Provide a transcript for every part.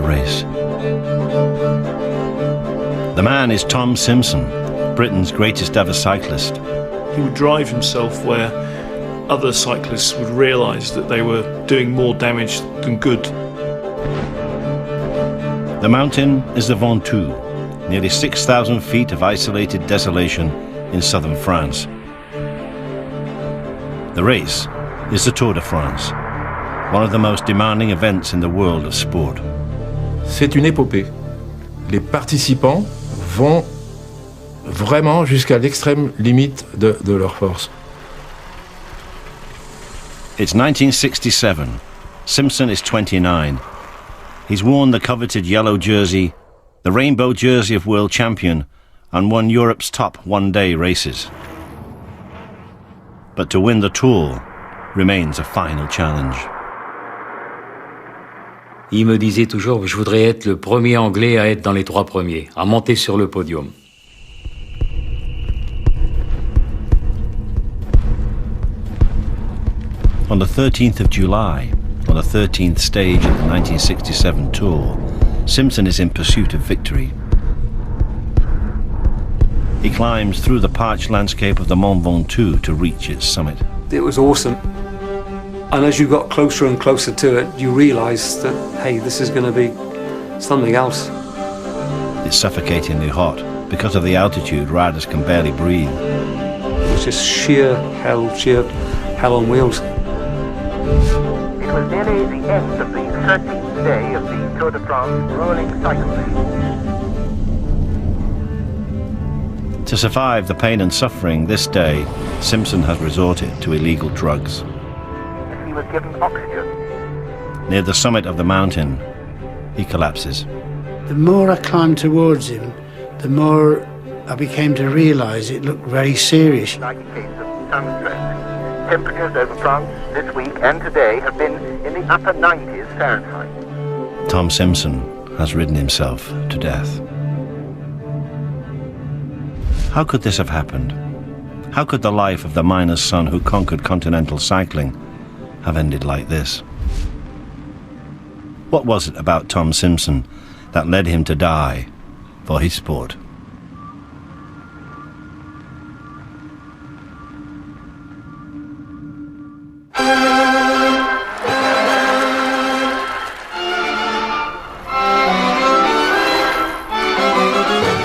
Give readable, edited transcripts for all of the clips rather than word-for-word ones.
race. The man is Tom Simpson, Britain's greatest ever cyclist. He would drive himself where other cyclists would realise that they were doing more damage than good. The mountain is the Ventoux, nearly 6,000 feet of isolated desolation in southern France. The race is the Tour de France, one of the most demanding events in the world of sport. C'est une épopée. Les participants vont vraiment jusqu'à l'extrême limite de leur force. It's 1967. Simpson is 29. He's worn the coveted yellow jersey, the rainbow jersey of world champion, and won Europe's top one-day races. But to win the Tour remains a final challenge. Il me disait toujours, je voudrais être le premier Anglais à être dans les 3 premiers, à monter sur le podium. On the 13th of July, on the 13th stage of the 1967 Tour, Simpson is in pursuit of victory. He climbs through the parched landscape of the Mont Ventoux to reach its summit. It was awesome. And as you got closer and closer to it, you realised that, hey, this is going to be something else. It's suffocatingly hot. Because of the altitude, riders can barely breathe. It was just sheer hell on wheels. It was nearly the end of the 13th day of the Tour de France rolling cycle race. To survive the pain and suffering this day, Simpson has resorted to illegal drugs. He was given oxygen. Near the summit of the mountain, he collapses. The more I climbed towards him, the more I became to realise it looked very serious. Like a case of sunstroke. Temperatures over France this week and today have been in the upper 90s Fahrenheit. Tom Simpson has ridden himself to death. How could this have happened? How could the life of the miner's son who conquered continental cycling have ended like this? What was it about Tom Simpson that led him to die for his sport?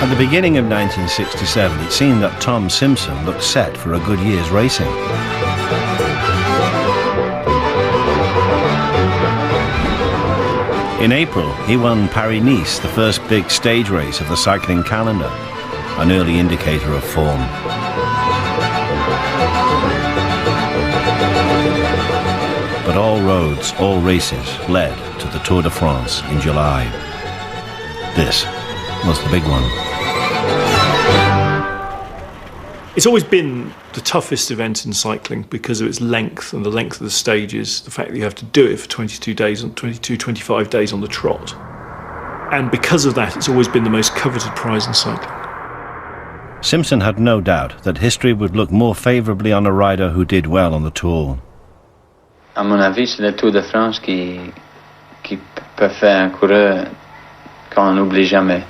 At the beginning of 1967, it seemed that Tom Simpson looked set for a good year's racing. In April, he won Paris-Nice, the first big stage race of the cycling calendar, an early indicator of form. But all roads, all races led to the Tour de France in July. This was the big one. It's always been the toughest event in cycling because of its length and the length of the stages, the fact that you have to do it for 22 days, 25 days on the trot. And because of that, it's always been the most coveted prize in cycling. Simpson had no doubt that history would look more favourably on a rider who did well on the Tour. À mon avis, c'est le Tour de France qui peut faire un coureur qu'on n'oublie jamais.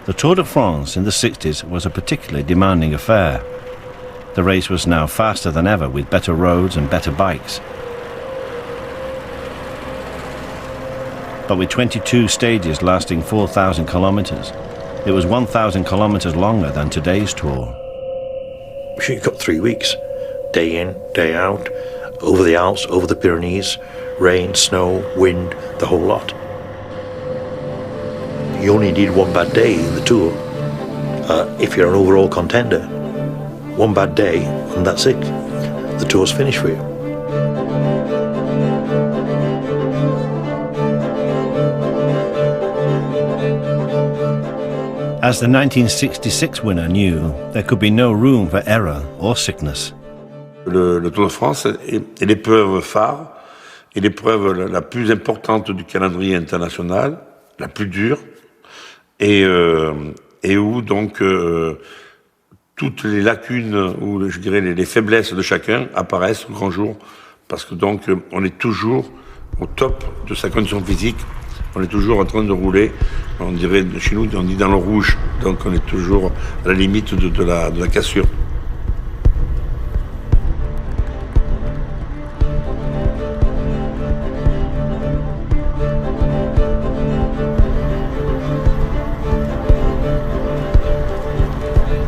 The Tour de France in the 60s was a particularly demanding affair. The race was now faster than ever with better roads and better bikes. But with 22 stages lasting 4,000 kilometres, it was 1,000 kilometres longer than today's Tour. You've got 3 weeks, day in, day out, over the Alps, over the Pyrenees, rain, snow, wind, the whole lot. You only need one bad day in the Tour. If you're an overall contender, one bad day and that's it. The Tour's finished for you. As the 1966 winner knew, there could be no room for error or sickness. Le Tour de France est l'épreuve phare et l'épreuve la plus importante du calendrier international, la plus dure, et où donc toutes les lacunes ou je dirais les faiblesses de chacun apparaissent au grand jour, parce que donc on est toujours au top de sa condition physique. On est toujours en train de rouler, on dirait chez nous, on dit dans le rouge, donc on est toujours à la limite de la cassure.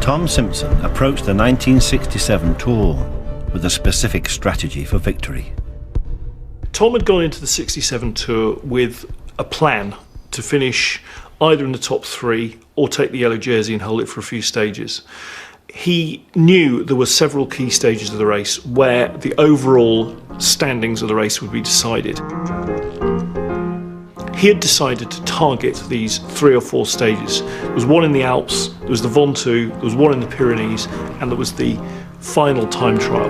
Tom Simpson approached the 1967 Tour with a specific strategy for victory. Tom had gone into the 67 Tour with a plan to finish either in the top 3 or take the yellow jersey and hold it for a few stages. He knew there were several key stages of the race where the overall standings of the race would be decided. He had decided to target these 3 or 4 stages. There was one in the Alps, there was the Ventoux, there was one in the Pyrenees, and there was the final time trial.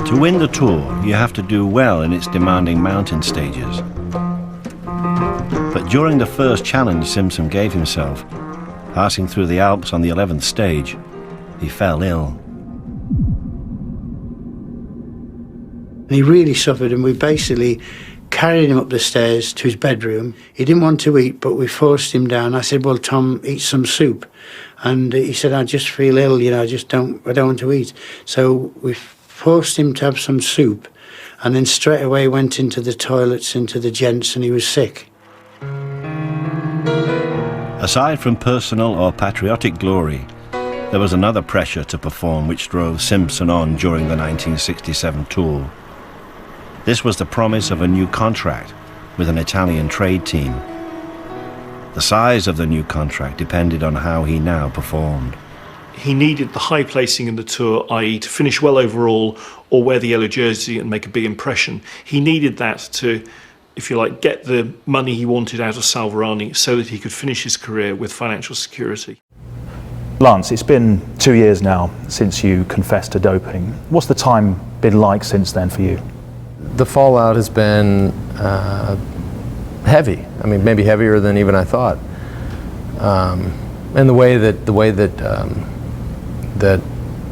To win the Tour, you have to do well in its demanding mountain stages. But during the first challenge Simpson gave himself, passing through the Alps on the 11th stage, he fell ill. He really suffered, and we basically carried him up the stairs to his bedroom. He didn't want to eat, but we forced him down. I said, well, Tom, eat some soup. And he said, I just feel ill, I don't want to eat. So we forced him to have some soup, and then straight away went into the toilets, into the gents, and he was sick. Aside from personal or patriotic glory, there was another pressure to perform which drove Simpson on during the 1967 Tour. This was the promise of a new contract with an Italian trade team. The size of the new contract depended on how he now performed. He needed the high placing in the Tour, i.e. to finish well overall or wear the yellow jersey and make a big impression. He needed that to, if you like, get the money he wanted out of Salvarani so that he could finish his career with financial security. Lance, it's been 2 years now since you confessed to doping. What's the time been like since then for you? The fallout has been heavy. I mean, maybe heavier than even I thought. And the way that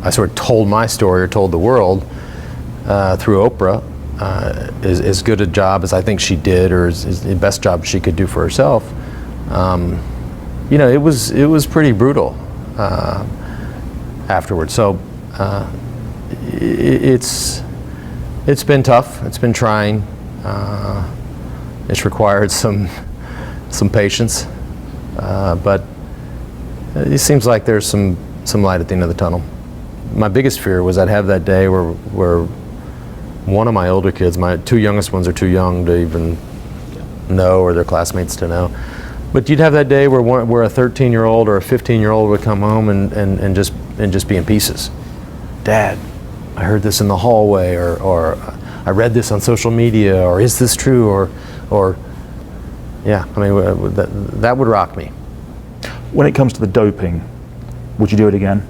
I sort of told my story or told the world through Oprah is as good a job as I think she did, or is the best job she could do for herself. It was pretty brutal afterwards. So it's been tough. It's been trying. It's required some patience, but it seems like there's some light at the end of the tunnel. My biggest fear was I'd have that day where one of my older kids, my 2 youngest ones are too young to even know, or their classmates to know. But you'd have that day where a 13-year-old or a 15-year-old would come home and just be in pieces. Dad, I heard this in the hallway, or I read this on social media, or is this true, or yeah, I mean, that would rock me. When it comes to the doping, would you do it again?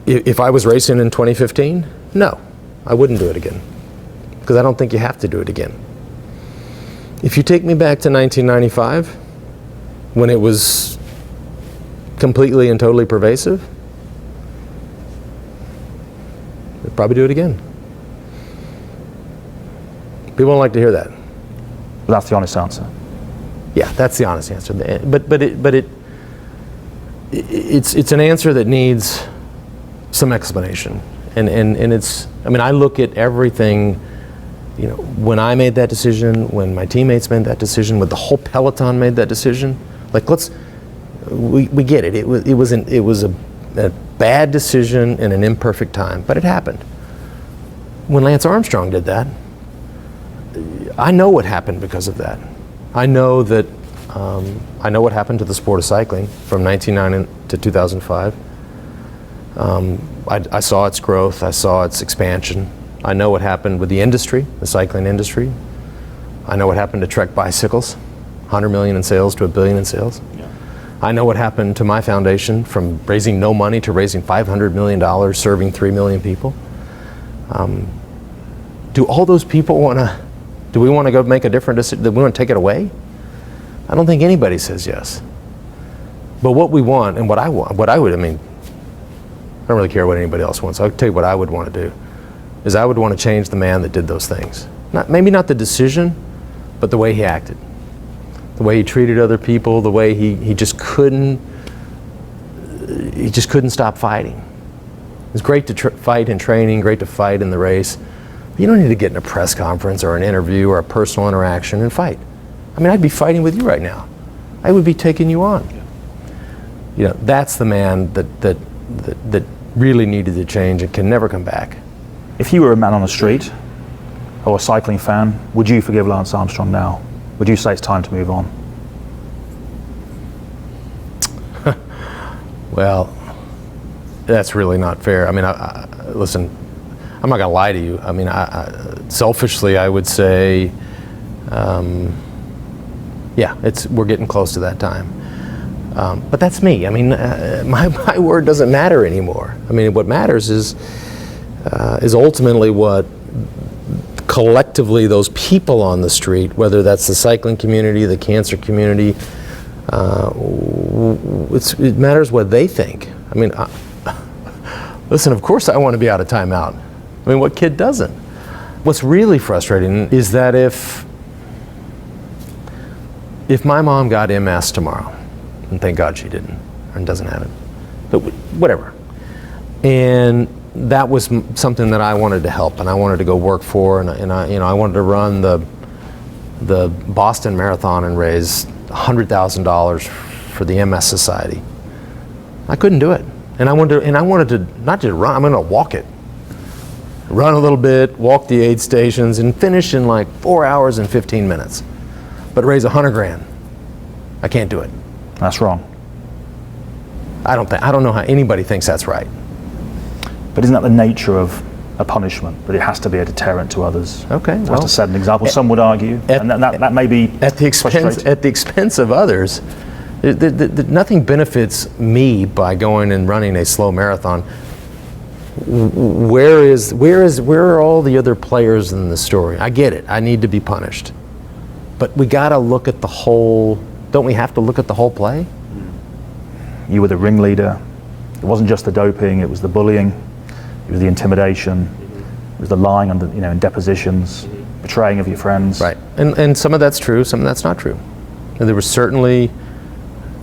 If I was racing in 2015, no, I wouldn't do it again, because I don't think you have to do it again. If you take me back to 1995, when it was completely and totally pervasive, I'd probably do it again. People don't like to hear that. That's the honest answer. Yeah, that's the honest answer. But it's an answer that needs some explanation. And it's, I mean, I look at everything, when I made that decision, when my teammates made that decision, when the whole peloton made that decision, like we get it. It was a bad decision in an imperfect time, but it happened. When Lance Armstrong did that, I know what happened because of that. I know that I know what happened to the sport of cycling from 1999 to 2005. I saw its growth. I saw its expansion. I know what happened with the industry, the cycling industry. I know what happened to Trek bicycles, 100 million in sales to $1 billion in sales. Yeah. I know what happened to my foundation, from raising no money to raising $500 million, serving 3 million people. Do all those people do we want to go make a different decision? Do we want to take it away? I don't think anybody says yes. But what we want, and what I want, I don't really care what anybody else wants. I'll tell you what I would want to do, is I would want to change the man that did those things. Maybe not the decision, but the way he acted. The way he treated other people, the way he just couldn't stop fighting. It's great to fight in training, great to fight in the race. But you don't need to get in a press conference or an interview or a personal interaction and fight. I mean, I'd be fighting with you right now. I would be taking you on. You know, that's the man that really needed to change and can never come back. If you were a man on the street or a cycling fan, would you forgive Lance Armstrong now? Would you say it's time to move on? Well, that's really not fair. I mean, listen, I'm not going to lie to you. I mean, selfishly, I would say, yeah, we're getting close to that time. But that's me. I mean, my word doesn't matter anymore. I mean, what matters is ultimately what collectively those people on the street, whether that's the cycling community, the cancer community, it matters what they think. I mean, listen, of course I want to be out of timeout. I mean, what kid doesn't? What's really frustrating is that if my mom got MS tomorrow, and thank God she didn't, and doesn't have it, but whatever, and that was something that I wanted to help and I wanted to go work for, and I wanted to run the Boston Marathon and raise $100,000 for the MS Society. I couldn't do it, and I wanted to not just run. I'm going to walk it, run a little bit, walk the aid stations, and finish in like 4 hours and 15 minutes, but raise $100,000. I can't do it. That's wrong. I don't know how anybody thinks that's right. But isn't that the nature of a punishment? That it has to be a deterrent to others. Okay, it has to set an example. Some would argue, and that may be at the expense of others. Nothing benefits me by going and running a slow marathon. Where are all the other players in the story? I get it. I need to be punished, but we got to look at the whole. Don't we have to look at the whole play? You were the ringleader. It wasn't just the doping. It was the bullying. It was the intimidation. It was the lying under, in depositions, betraying of your friends. Right, and some of that's true, some of that's not true. And there was certainly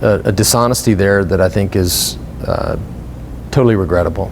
a dishonesty there that I think is totally regrettable.